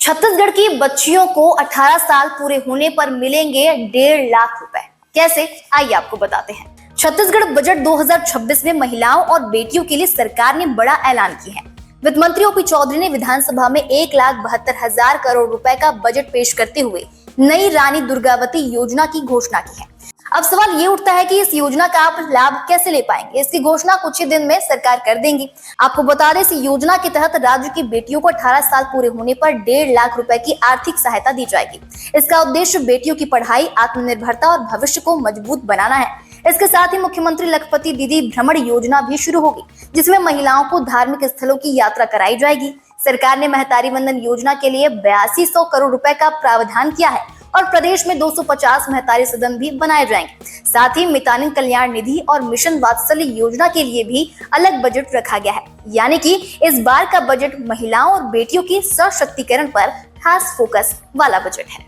छत्तीसगढ़ की बच्चियों को 18 साल पूरे होने पर मिलेंगे 1.5 लाख रुपए। कैसे, आइए आपको बताते हैं। छत्तीसगढ़ बजट 2026 में महिलाओं और बेटियों के लिए सरकार ने बड़ा ऐलान किया है। वित्त मंत्री ओपी चौधरी ने विधानसभा में 1,72,000 करोड़ रुपए का बजट पेश करते हुए नई रानी दुर्गावती योजना की घोषणा की है। अब सवाल ये उठता है कि इस योजना का आप लाभ कैसे ले पाएंगे। इसकी घोषणा कुछ ही दिन में सरकार कर देंगी। आपको बता दें, इस योजना के तहत राज्य की बेटियों को 18 साल पूरे होने पर 1.5 लाख रुपए की आर्थिक सहायता दी जाएगी। इसका उद्देश्य बेटियों की पढ़ाई, आत्मनिर्भरता और भविष्य को मजबूत बनाना है। इसके साथ ही मुख्यमंत्री लखपति दीदी भ्रमण योजना भी शुरू होगी, जिसमें महिलाओं को धार्मिक स्थलों की यात्रा कराई जाएगी। सरकार ने महतारी वंदन योजना के लिए 8200 करोड़ रुपए का प्रावधान किया है और प्रदेश में 250 महतारी सदन भी बनाए जाएंगे। साथ ही मितानिन कल्याण निधि और मिशन वात्सल्य योजना के लिए भी अलग बजट रखा गया है। यानी कि इस बार का बजट महिलाओं और बेटियों की सशक्तिकरण पर खास फोकस वाला बजट है।